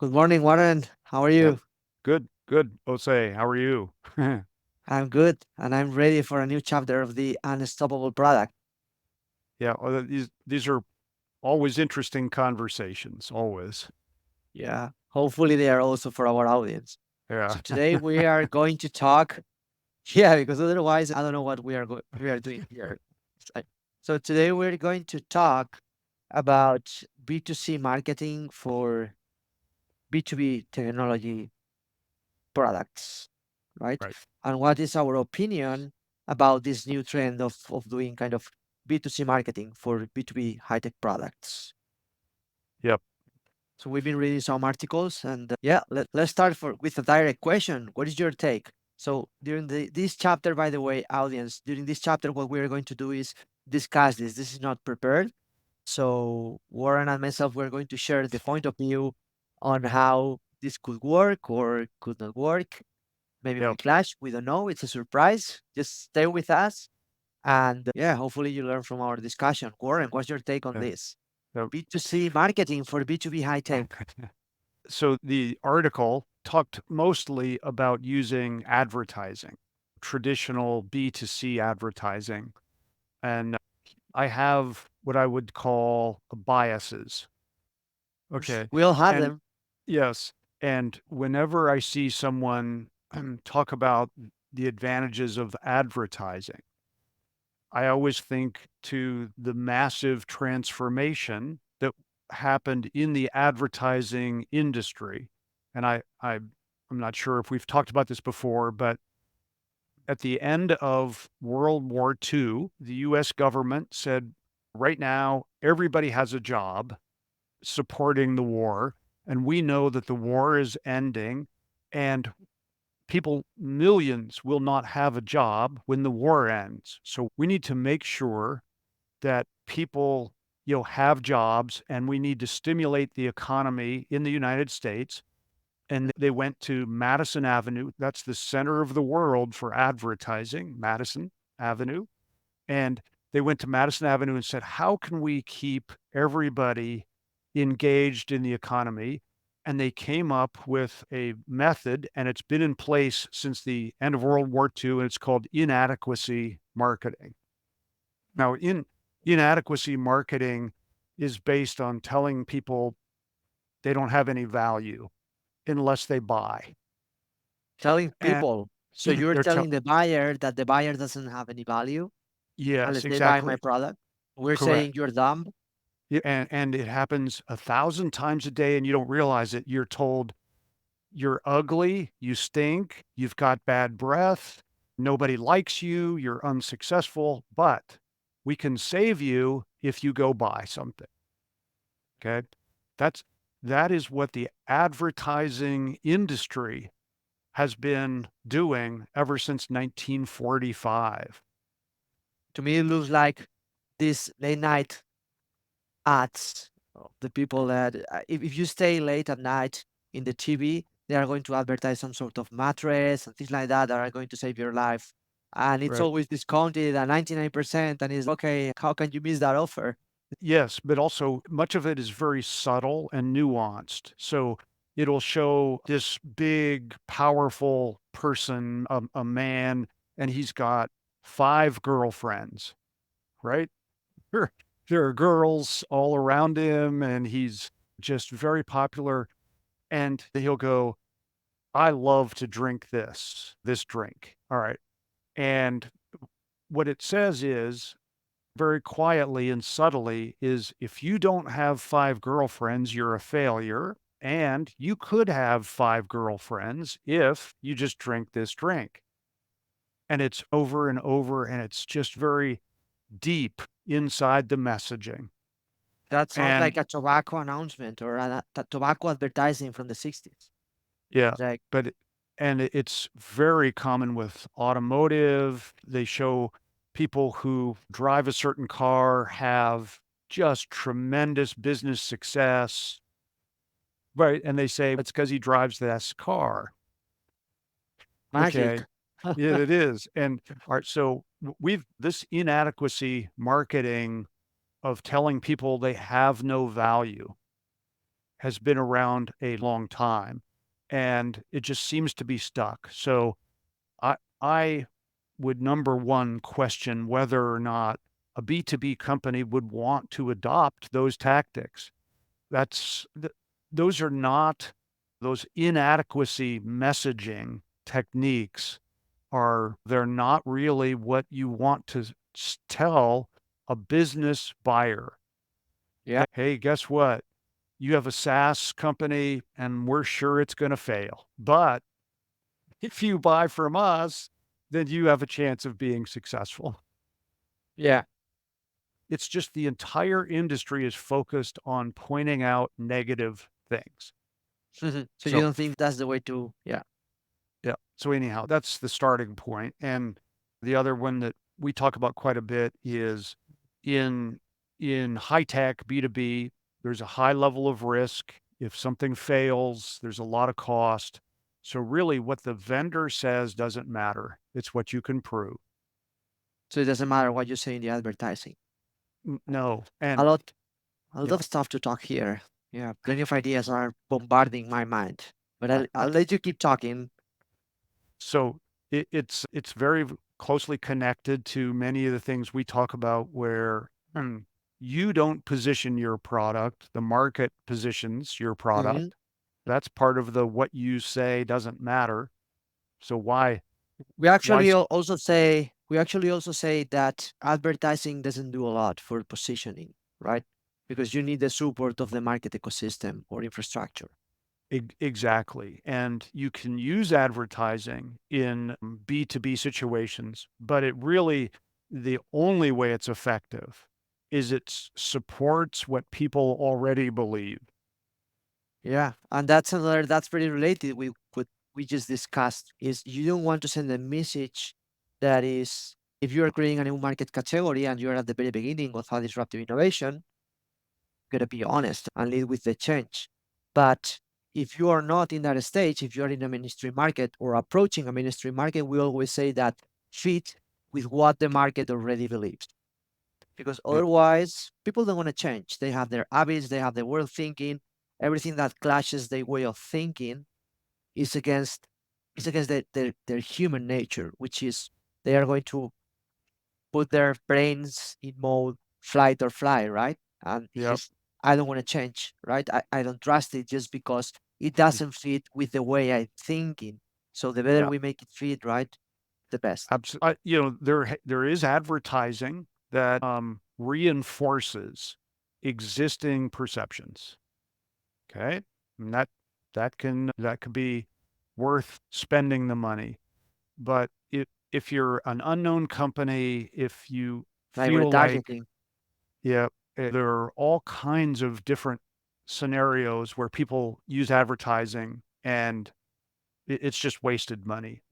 Good morning, Warren. How are Yeah. you? Good, good. Jose, how are you? I'm good, and I'm ready for a new chapter of the Unstoppable product. Yeah, well, these are always interesting conversations, always. Yeah, hopefully they are also for our audience. Yeah. So today we are going to talk. Yeah, because otherwise I don't know what we are doing here. It's So today we're going to talk about B2C marketing for B2B technology products, right? Right. And what is our opinion about this new trend of doing kind of B2C marketing for B2B high-tech products? Yep. So we've been reading some articles and yeah, let's start with a direct question. What is your take? So during this chapter, by the way, audience, during this chapter, what we're going to do is discuss this. This is not prepared. So Warren and myself, we're going to share the point of view on how this could work or could not work. Maybe we Yep. clash. We don't know. It's a surprise. Just stay with us. And yeah, hopefully you learn from our discussion. Warren, what's your take on Yeah. this? Yep. B2C marketing for B2B high tech. So the article talked mostly about using advertising, traditional B2C advertising. And I have what I would call biases. Okay. We all have And them. yes. And whenever I see someone talk about the advantages of advertising, I always think to the massive transformation that happened in the advertising industry. And I'm not sure if we've talked about this before, but at the end of World War II, the US government said, right now, everybody has a job supporting the war. And we know that the war is ending and people, millions will not have a job when the war ends. So we need to make sure that people, have jobs and we need to stimulate the economy in the United States. And they went to Madison Avenue. That's the center of the world for advertising, Madison Avenue. And they went to Madison Avenue and said, how can we keep everybody engaged in the economy? And they came up with a method, and it's been in place since the end of World War II, and it's called inadequacy marketing. Now, inadequacy marketing is based on telling people they don't have any value unless they buy. Telling And people. So you're they're telling the buyer that the buyer doesn't have any value yes, unless they buy my exactly. product. We're saying Correct. you're dumb. Yeah, and it happens 1,000 times a day and you don't realize it. You're told you're ugly, you stink, you've got bad breath, nobody likes you, you're unsuccessful, but we can save you if you go buy something. Okay. That's that is what the advertising industry has been doing ever since 1945. To me, it looks like this late night ads of the people that if you stay late at night in the TV, they are going to advertise some sort of mattress and things like that are going to save your life. And it's Right. always discounted at 99%. And it's okay, how can you miss that offer? Yes, but also much of it is very subtle and nuanced. So it'll show this big, powerful person, a man, and he's got five girlfriends, right? There, there are girls all around him, and he's just very popular. And he'll go, I love to drink this drink. All right. And what it says is very quietly and subtly is if you don't have five girlfriends, you're a failure. And you could have five girlfriends if you just drink this drink. And it's over and over, and it's just very deep inside the messaging. That sounds like And a tobacco announcement or a tobacco advertising from the 60s. yeah, It's like, but it's very common with automotive. They show people who drive a certain car have just tremendous business success. Right, and they say it's because he drives this car. magic. Okay. Yeah, it is, and, alright, so we've this inadequacy marketing of telling people they have no value has been around a long time, and it just seems to be stuck. So I would, number one, question whether or not a B2B company would want to adopt those tactics. That's th those are not those inadequacy messaging techniques they're not really what you want to tell a business buyer. Yeah. Hey, guess what? You have a SaaS company and we're sure it's going to fail. But if you buy from us, then you have a chance of being successful. Yeah. It's just the entire industry is focused on pointing out negative things. So you So, don't think that's the way to, yeah. yeah. So, anyhow, that's the starting point. And the other one that we talk about quite a bit is in high tech B2B, there's a high level of risk. If something fails, there's a lot of cost. So really what the vendor says doesn't matter. It's what you can prove. So it doesn't matter what you say in the advertising. No. A And lot, a lot yeah. of stuff to talk here. Yeah, plenty of ideas are bombarding my mind. But I'll let you keep talking. So it's very closely connected to many of the things we talk about where you don't position your product, the market positions your Mhm. product. That's part of the what you say doesn't matter. So why We actually also say that advertising doesn't do a lot for positioning, right? Because you need the support of the market ecosystem or infrastructure. exactly. And you can use advertising in B2B situations, but the only way it's effective is it supports what people already believe. Yeah, and that's pretty related with what we just discussed is you don't want to send a message that is if you are creating a new market category and you're at the very beginning of a disruptive innovation, you gotta be honest and lead with the change. But if you are not in that stage, if you're in a mainstream market or approaching a mainstream market, we always say that fit with what the market already believes. Because Yep. otherwise, people don't want to change. They have their habits, they have their way of thinking. Everything that clashes their way of thinking is against their human nature, which is they are going to put their brains in mode flight or fly, right? And Yep. just I don't want to change, right? I don't trust it just because it doesn't fit with the way I'm thinking. So the better Yeah. we make it fit, right? The best. Absolutely. There is advertising that reinforces existing perceptions. Okay. And that could be worth spending the money. But if you're an unknown company, if you Like feel like, retargeting. yeah, there are all kinds of different scenarios where people use advertising and it's just wasted money.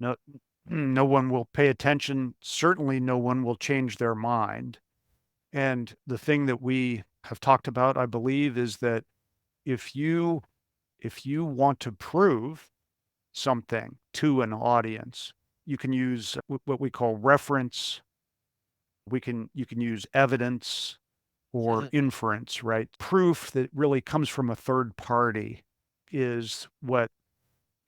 No one will pay attention. Certainly no one will change their mind. And the thing that we have talked about, I believe, is that if you if you want to prove something to an audience, you can use what we call reference. You can use evidence or inference, right? Proof that really comes from a third party is what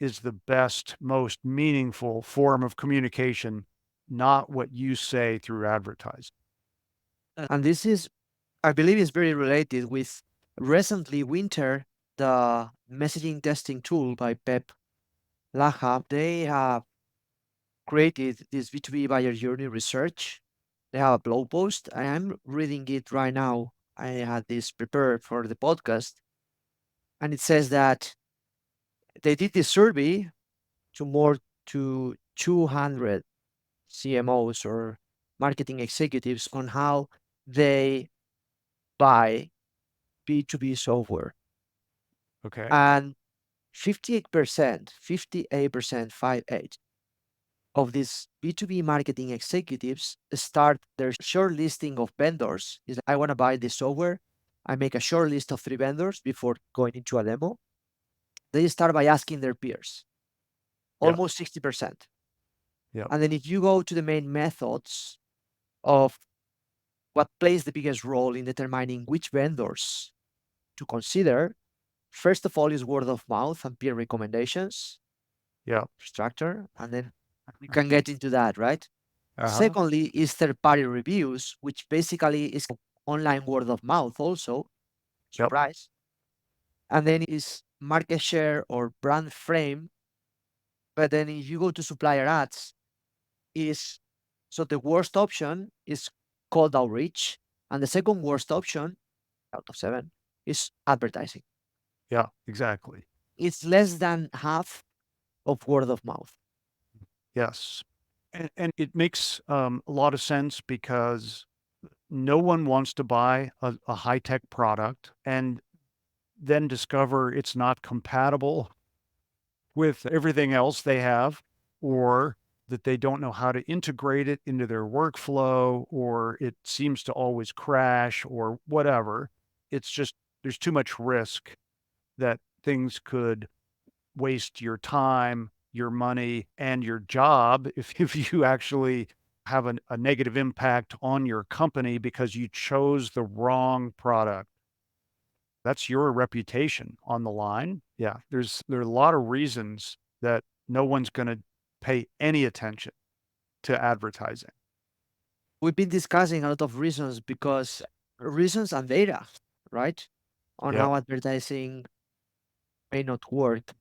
is the best, most meaningful form of communication, not what you say through advertising. And this is, I believe, is very related with recently Winter, the messaging testing tool by Pep Laha. They have created this B2B buyer journey research. They have a blog post. I am reading it right now. I had this prepared for the podcast, and it says that they did this survey to more to 200 CMOs or marketing executives on how they buy B2B software. Okay. And 58%, 58 of these B2B marketing executives start their short listing of vendors. Is I want to buy this software. I make a short list of 3 vendors before going into a demo. They start by asking their peers, Yeah. almost 60%. Yeah. And then if you go to the main methods of what plays the biggest role in determining which vendors to consider, First of all is word of mouth and peer recommendations Yeah. structure, and then we can get into that, right? Uh-huh. Secondly is third-party reviews, which basically is online word of mouth also, Yep. surprise. And then is market share or brand frame. But then if you go to supplier ads, is so the worst option is cold outreach, and the second worst option out of seven is advertising. Yeah, exactly. It's less than half of word of mouth. Yes. And it makes a lot of sense because no one wants to buy a high-tech product and then discover it's not compatible with everything else they have, or that they don't know how to integrate it into their workflow, or it seems to always crash or whatever. It's just there's too much risk that things could waste your time, your money, and your job if you actually have a negative impact on your company because you chose the wrong product. That's your reputation on the line. Yeah, there are a lot of reasons that no one's gonna pay any attention to advertising. We've been discussing a lot of reasons because reasons and data, right? On Yep, how advertising may not work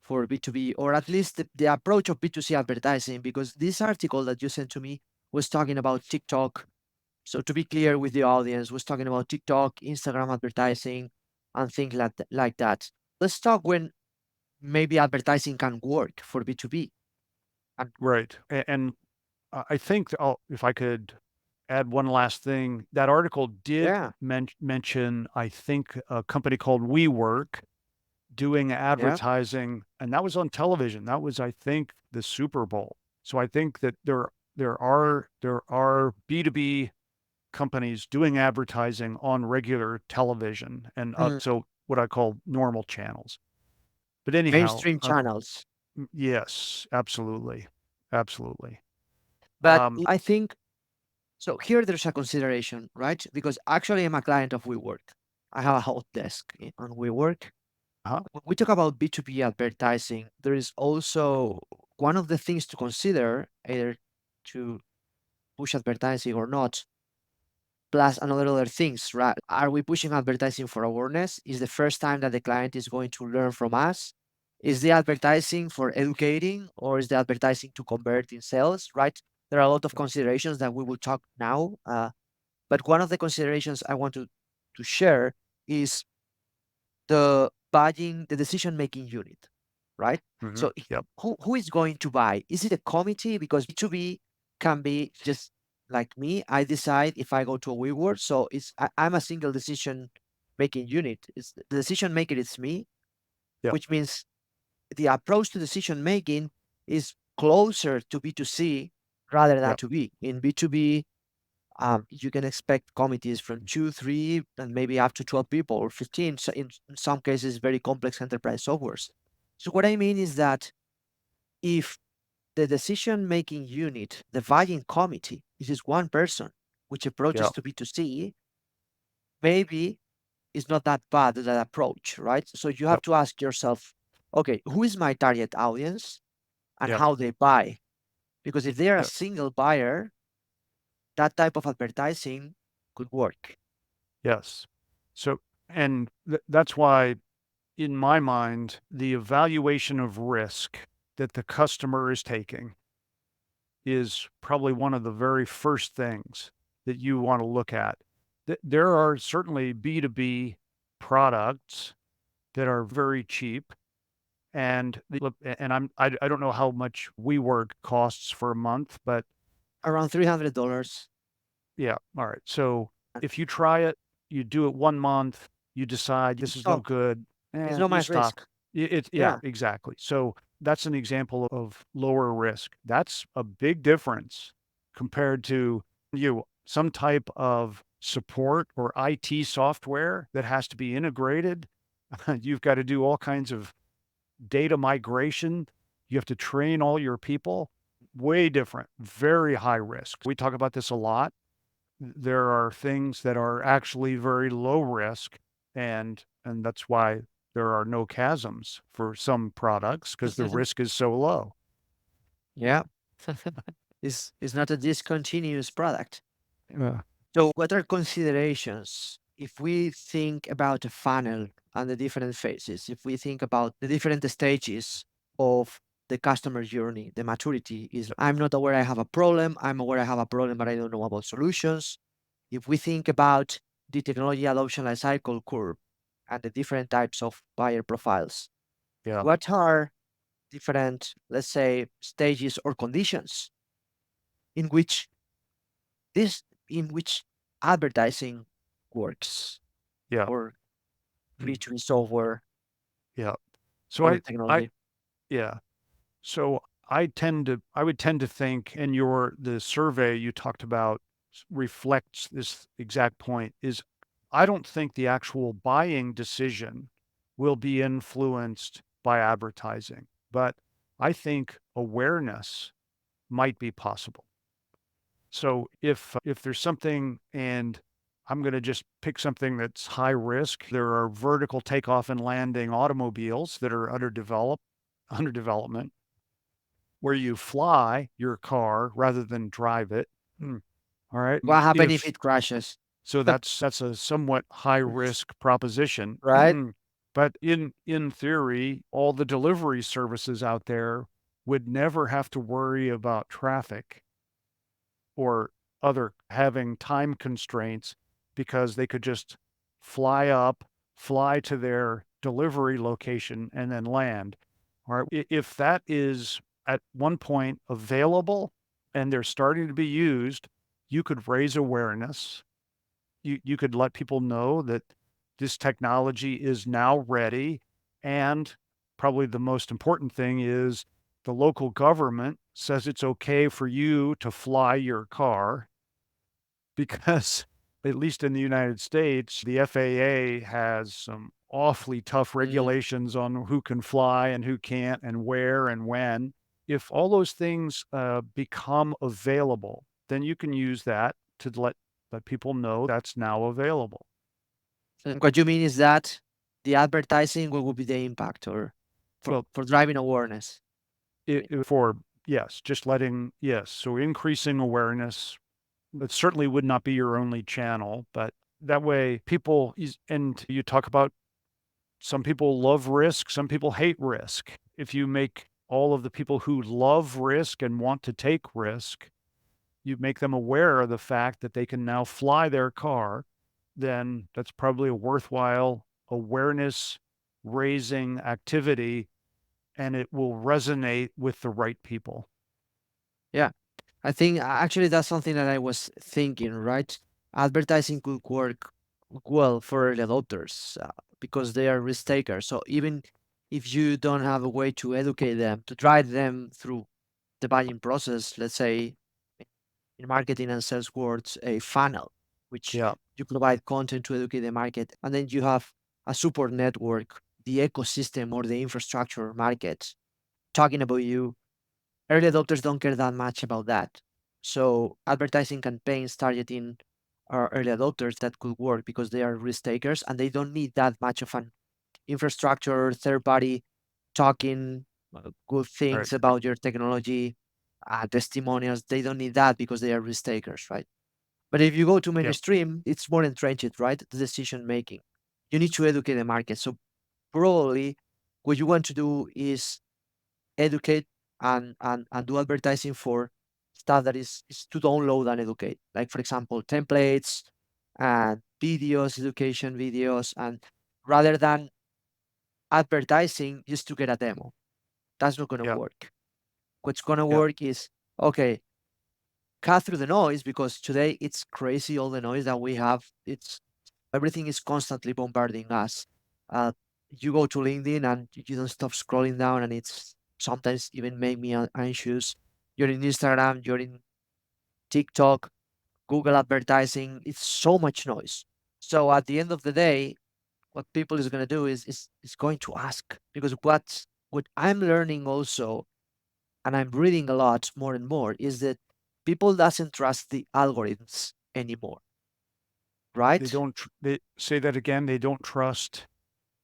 for B2B, or at least the approach of B2C advertising, because this article that you sent to me was talking about TikTok. So to be clear with the audience, was talking about TikTok, Instagram advertising, and things like that. Let's talk when maybe advertising can work for B2B. And right, and I think if I could add one last thing, that article did yeah, mention, I think, a company called WeWork doing yeah. advertising, and that was on television. That was, I think, the Super Bowl. So I think that there are B2B companies doing advertising on regular television and, Mm. so what I call normal channels. But anyhow, Mainstream channels. yes, absolutely. Absolutely. But Um, I think so. Here there's a consideration, right? Because actually, I'm a client of WeWork. I have a hot desk on WeWork. uh-huh, When we talk about B2B advertising, there is also one of the things to consider, either to push advertising or not, plus another other things, right? Are we pushing advertising for awareness? Is the first time that the client is going to learn from us? Is the advertising for educating, or is the advertising to convert in sales, right? There are a lot of considerations that we will talk now. But one of the considerations I want to share is the buying, the decision-making unit, right? mhm, So yep, who is going to buy? Is it a committee? Because B2B can be just like me. I decide if I go to a WeWork. So I'm a single decision-making unit. It's the decision maker is me, yep, which means the approach to decision-making is closer to B2C rather than yep, to B. In B2B, you can expect committees from two, three, and maybe up to 12 people or 15. So in some cases, very complex enterprise softwares. So what I mean is that if the decision-making unit, the buying committee, is just one person, which approaches yep, to B2C, maybe it's not that bad that approach, right? So you have yep, to ask yourself, okay, who is my target audience and yep, how they buy? Because if they're a yep, single buyer, that type of advertising could work. yes. So and that's why, in my mind, the evaluation of risk that the customer is taking is probably one of the very first things that you wanna look at. There are certainly B2B products that are very cheap, and I don't know how much WeWork costs for a month, but Around $300. yeah, alright. So, if you try it, you do it 1 month, you decide You this is no stop. good, It's not you my stop. risk. It's yeah, Yeah. exactly. So, that's an example of lower risk. That's a big difference compared to some type of support or IT software that has to be integrated. You've gotta do all kinds of data migration. You have to train all your people. Way different, very high risk. We talk about this a lot. There are things that are actually very low risk, and that's why there are no chasms for some products because the risk is so low. Yeah. It's not a discontinuous product. Yeah. So, what are considerations if we think about a funnel and the different phases? If we think about the different stages of the customer journey, the maturity is I'm not aware I have a problem, I'm aware I have a problem, but I don't know about solutions. If we think about the technology adoption life cycle curve and the different types of buyer profiles, Yeah. what are different, let's say, stages or conditions in which this in which advertising works Yeah. or B2B software Yeah. So or the I technology. yeah. So I would tend to think, and the survey you talked about reflects this exact point, is I don't think the actual buying decision will be influenced by advertising, but I think awareness might be possible. So if there's something, and I'm going to just pick something that's high risk, there are vertical takeoff and landing automobiles that are under development, where you fly your car rather than drive it. Mm. All right. What happens if If it crashes, so, that's a somewhat high risk proposition. right? But in theory, all the delivery services out there would never have to worry about traffic or other having time constraints, because they could just fly up, fly to their delivery location, and then land. All right. If that is at one point available and they're starting to be used, you could raise awareness. You could let people know that this technology is now ready. And probably the most important thing is the local government says it's okay for you to fly your car, because at least in the United States, the FAA has some awfully tough Mm, regulations on who can fly and who can't and where and when. If all those things become available, then you can use that to let people know that's now available. and what you mean is that the advertising, what would be the impact or Well, for driving awareness? You mean? for yes, just letting yes, so increasing awareness. It certainly would not be your only channel, but that way and you talk about some people love risk, some people hate risk. If you make all of the people who love risk and want to take risk, you make them aware of the fact that they can now fly their car, then that's probably a worthwhile awareness raising activity, and it will resonate with the right people. Yeah. I think actually that's something that I was thinking, right? Advertising could work well for early adopters because they are risk takers. So even if you don't have a way to educate them, to drive them through the buying process, let's say in marketing and sales words, a funnel, which Yeah, you provide content to educate the market, and then you have a support network, the ecosystem or the infrastructure market talking about you. Early adopters don't care that much about that. So advertising campaigns targeting our early adopters that could work because they are risk takers and they don't need that much of an infrastructure, third party talking good right. things about your technology, testimonials. They don't need that because they are risk takers, right? But if you go to Yeah, mainstream, it's more entrenched, right? The decision making. You need to educate the market. So probably what you want to do is educate and do advertising for stuff that is to download and educate. Like for example, templates and videos, education videos, and rather than advertising just to get a demo. That's not gonna yeah, work. What's gonna yeah, work is okay, cut through the noise because today it's crazy all the noise that we have. It's everything is constantly bombarding us. Uh, you go to LinkedIn and you don't stop scrolling down, and it's sometimes even make me anxious. You're in Instagram, you're in TikTok, Google advertising. It's so much noise. So at the end of the day, what people is going to do is going to ask because what I'm learning also, and I'm reading a lot more and more, is that people doesn't trust the algorithms anymore, they right? don't they say that again, they don't trust.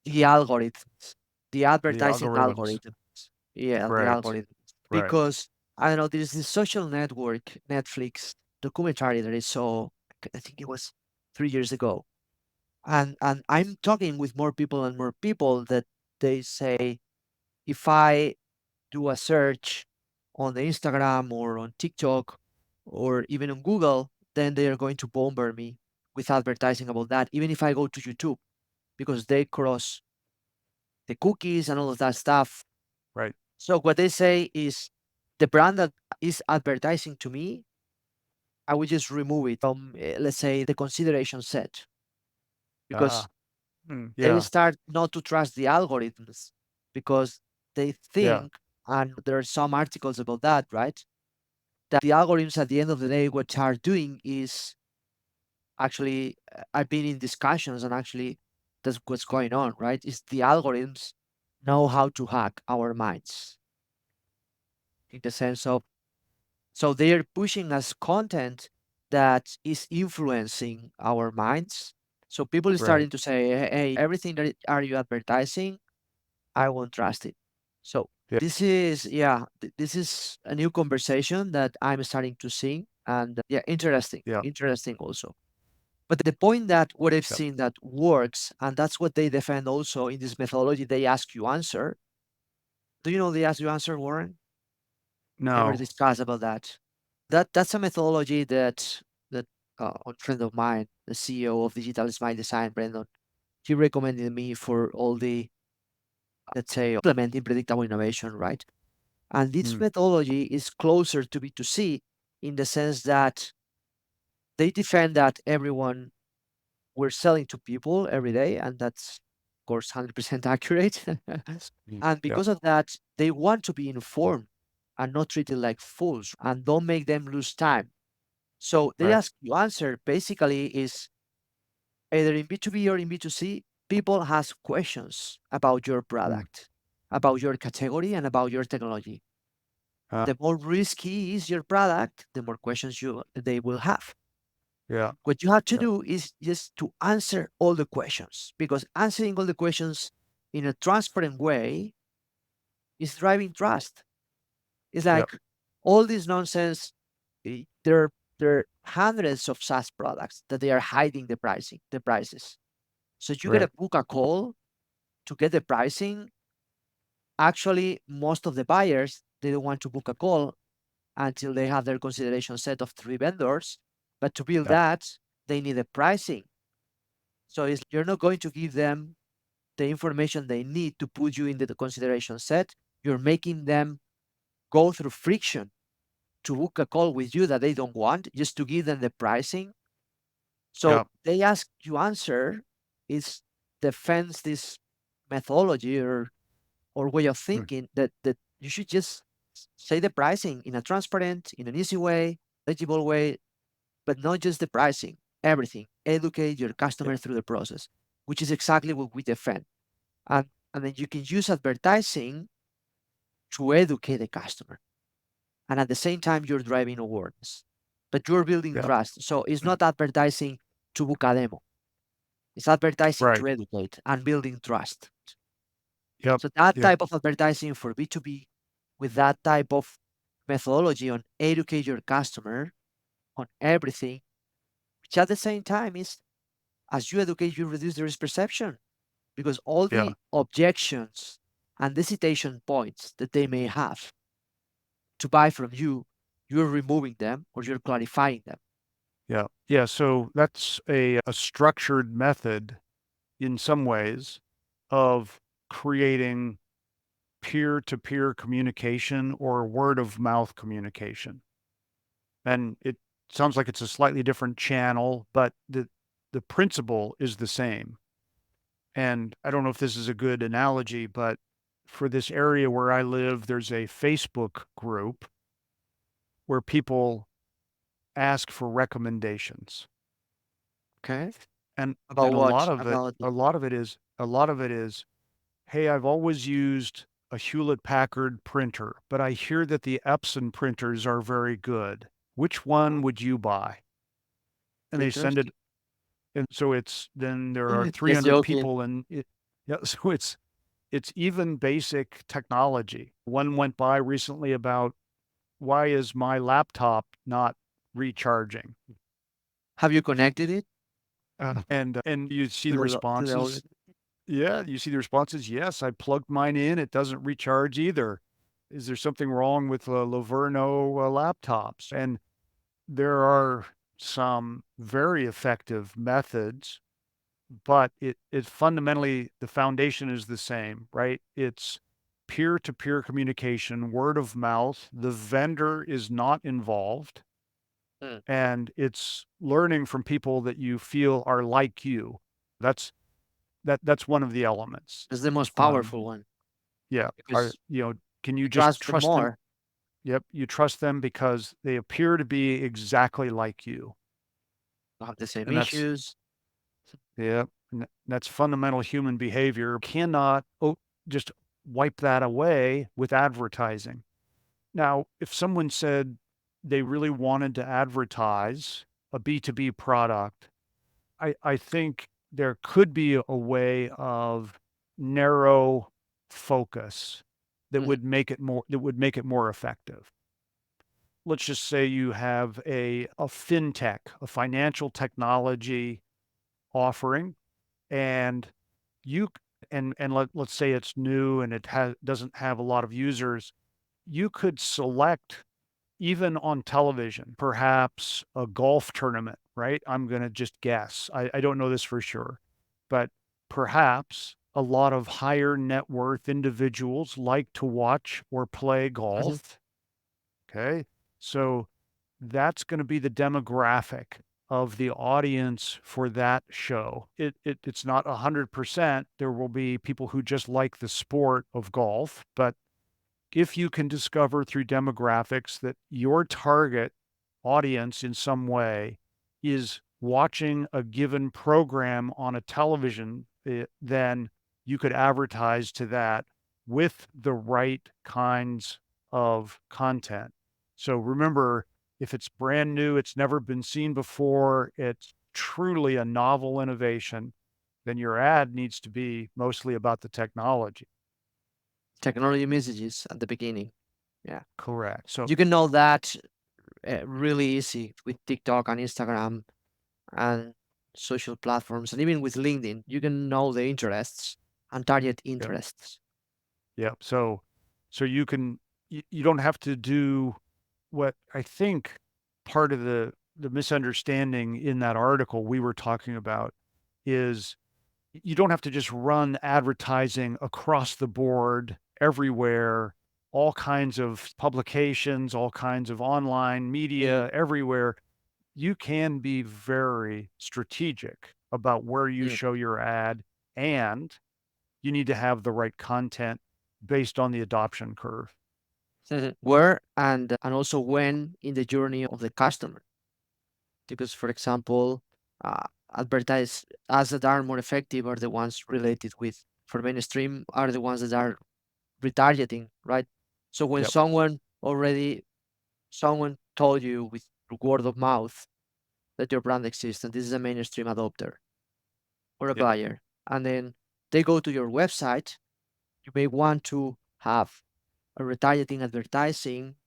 the algorithms, the The advertising algorithms. algorithms. Yeah, the Right. algorithm. Right. Because I don't know, there's this social network, Netflix documentary that I saw, I think it was 3 years ago. And I'm talking with more people and more people that they say if I do a search on the Instagram or on TikTok or even on Google, then they are going to bombard me with advertising about that, even if I go to YouTube, because they cross the cookies and all of that stuff. Right. So what they say is the brand that is advertising to me, I will just remove it from, let's say, the consideration set, because Ah. they Yeah. start not to trust the algorithms because they Yeah. think, and there are some articles about that, right? That the algorithms at the end of the day, what are doing is actually, I've been in discussions and actually that's what's going on, right? Is the algorithms know how to hack our minds in the sense of, so they're pushing us content that is influencing our minds. So people are Right. starting to say, hey, everything that are you advertising, I won't trust it. So Yeah. this is, yeah, this is a new conversation that I'm starting to see. And yeah, interesting, Yeah. interesting also. But the point that what I've Yep. seen that works, and that's what they defend also in this methodology, they ask you answer. Do you know they ask you answer, Warren? Ever No. discuss about that? That's a methodology that a friend of mine, the CEO of Digital Smile Design, Brandon, he recommended me for all the, let's say, implementing predictable innovation, right? And this Mm. methodology is closer to B2C in the sense that they defend that everyone we're selling to people every day, and that's of course 100% accurate. And Yeah. because of that, they want to be informed and not treated like fools and don't make them lose time. So they Right. ask you answer basically is either in B2B or in B2C, people ask questions about your Mm. product, about your category, and about your technology. Uh, The more risky is your product, the more questions they will have. yeah. What you have to Yeah. do is just to answer all the questions because answering all the questions in a transparent way is driving trust. It's Yeah. like all this nonsense. There are hundreds of SaaS products that they are hiding the prices. So you get Right. to book a call to get the pricing. Actually, most of the buyers they don't want to book a call until they have their consideration set of 3 vendors. But to build Yeah. that, they need a pricing. So it's, you're not going to give them the information they need to put you into the consideration set. You're making them go through friction to book a call with you that they don't want, just to give them the pricing. So Yeah. they ask you answer is defends this methodology or way of Mm. thinking that you should just say the pricing in a transparent, in an easy way, legible way, but not just the pricing, everything. Educate your Yeah. customer through the process, which is exactly what we defend. And, and then you can use advertising to educate the customer. And at the same time, you're driving awareness, but you're building Yeah. trust. So it's Mm. not advertising to book a demo. It's advertising Right. to educate and building trust. Yep. So that Yep. type of advertising for B2B with that type of methodology on educate your customer on everything, which at the same time is as you educate, you reduce the risk perception because all Yeah. the objections and hesitation points that they may have to buy from you, you're removing them or you're clarifying them. Yeah. Yeah. So that's a structured method in some ways of creating peer to peer communication or word of mouth communication. And it sounds like it's a slightly different channel, but the principle is the same. And I don't know if this is a good analogy, but for this area where I live, there's a Facebook group where people ask for recommendations. Okay. And About and what? About a lot of it is, hey, I've always used a Hewlett Packard printer, but I hear that the Epson printers are very good. Which one would you buy? And they send it. interesting. And so it's then there are Just 300 joking. people and it, Yeah, so it's even basic technology. One went by recently about why is my laptop not recharging? Have you connected it And you see the to the responses. outlet? Yeah, you see the responses. Yes, I plugged mine in. It doesn't recharge either. Is there something wrong with Laverno laptops? And there are some very effective methods, but it fundamentally, the foundation is the same, right? It's peer-to-peer communication, word of mouth. The vendor is not involved, Mm. and it's learning from people that you feel are like you. That's that's one of the elements. It's the most Um, powerful one yeah, because can you you just trust them trust them? more. Yep, you trust them because they appear to be exactly like you, You have the same and that's issues. yeah, and that's fundamental human behavior. Cannot just wipe that away with advertising. Now, if someone said they really wanted to advertise a B2B product, I think there could be a way of narrow focus Mhm. that would make it more effective. Let's just say you have a fintech, a financial technology offering, and you c and let's say it's new and it doesn't have a lot of users. You could select, even on television, perhaps a golf tournament, right? I'm gonna just guess. I don't know this for sure, but perhaps a lot of higher net worth individuals like to watch or play Mhm. golf, okay? So that's gonna be the demographic of the audience for that show. It's not 100%. There will be people who just like the sport of golf, but if you can discover through demographics that your target audience in some way is watching a given program on a television, then you could advertise to that with the right kinds of content. So remember, if it's brand new, it's never been seen before, it's truly a novel innovation, then your ad needs to be mostly about the technology. Technology messages at the beginning. Yeah. Correct. So, You can know that really easy with TikTok and Instagram and social platforms, and even with LinkedIn. You can know the interests and target yep. interests. Yep. So you don't have to do what I think part of the misunderstanding in that article we were talking about is you don't have to just run advertising across the board everywhere, all kinds of publications, all kinds of online Mm, media everywhere. You can be very strategic about where you mm. show your ad, and you need to have the right content based on the adoption curve. Where and also when in the journey of the customer. Because, for example, uh, advertise ads that are more effective are the ones related with for mainstream are the ones that are retargeting, right? So when Yep, someone told you with word of mouth that your brand exists and this is a mainstream adopter or a yep, buyer, and then they go to your website, you may want to have a retargeting advertising.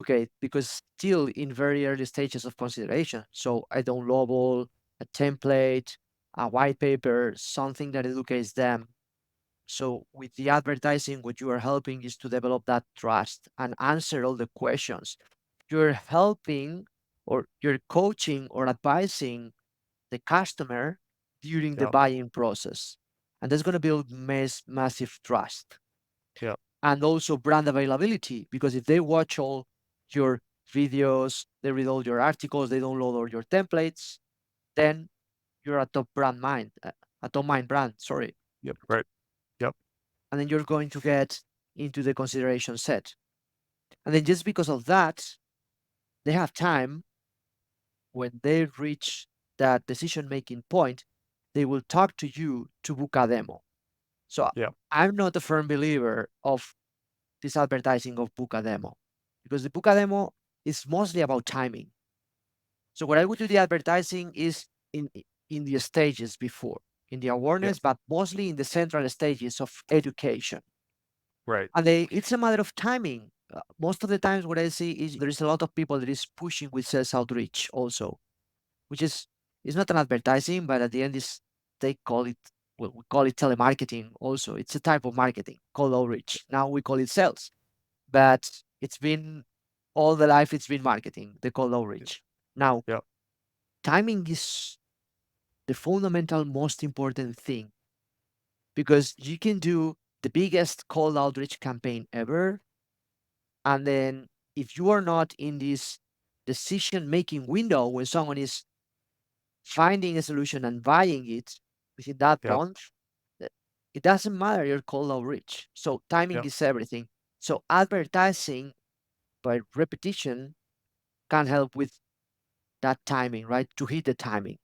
Okay, because still in very early stages of consideration. So a downloadable, a template, a white paper, something that educates them. So with the advertising, what you are helping is to develop that trust and answer all the questions. You're helping or you're coaching or advising the customer during the yep, buying process. And that's going to build massive trust yep, and also brand availability. Because if they watch all your videos, they read all your articles, they download all your templates, then you're a a top mind brand, sorry. yep, right, yep, And then you're going to get into the consideration set. And then just because of that, they have time when they reach that decision making point, they will talk to you to book a demo. So yep, I'm not a firm believer of this advertising of book a demo because the book a demo is mostly about timing. So what I would do the advertising is in the stages before. in the Yep. awareness, but mostly in the central stages of education. Right. And it's a matter of timing. Most of the times, what I see is there is a lot of people that is pushing with sales outreach also, which is it's not an advertising, but at the end is they call it well, we call it telemarketing also. It's a type of marketing called outreach. Now we call it sales, but it's been all the life it's been marketing, the cold Yep. outreach. Now, Yep. timing is the fundamental most important thing because you can do the biggest cold outreach campaign ever. And then if you are not in this decision making window when someone is finding a solution and buying it within that Yep. month, uh, it doesn't matter your cold outreach. So timing Yep. is everything. So advertising by repetition can help with that timing, right? To hit the timing.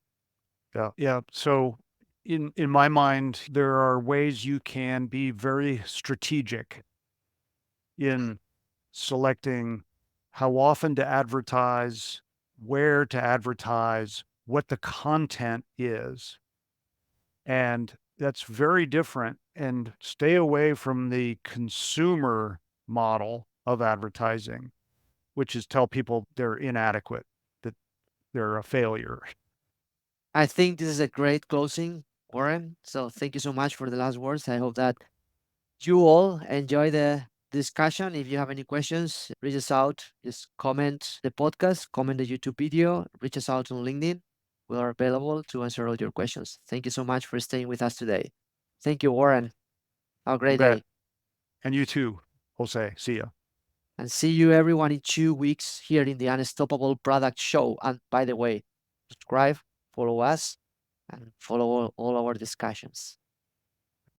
Yeah. Yeah. So in my mind, there are ways you can be very strategic in selecting how often to advertise, where to advertise, what the content is. And that's very different. And stay away from the consumer model of advertising, which is tell people they're inadequate, that they're a failure. I think this is a great closing, Warren. So thank you so much for the last words. I hope that you all enjoy the discussion. If you have any questions, reach us out. Just comment the podcast, comment the YouTube video, reach us out on LinkedIn. We are available to answer all your questions. Thank you so much for staying with us today. Thank you, Warren. Have a You great bet. day. And you too, Jose. See ya. And see you everyone in 2 weeks here in the Unstoppable Product Show. And by the way, subscribe, follow us, and follow all our discussions.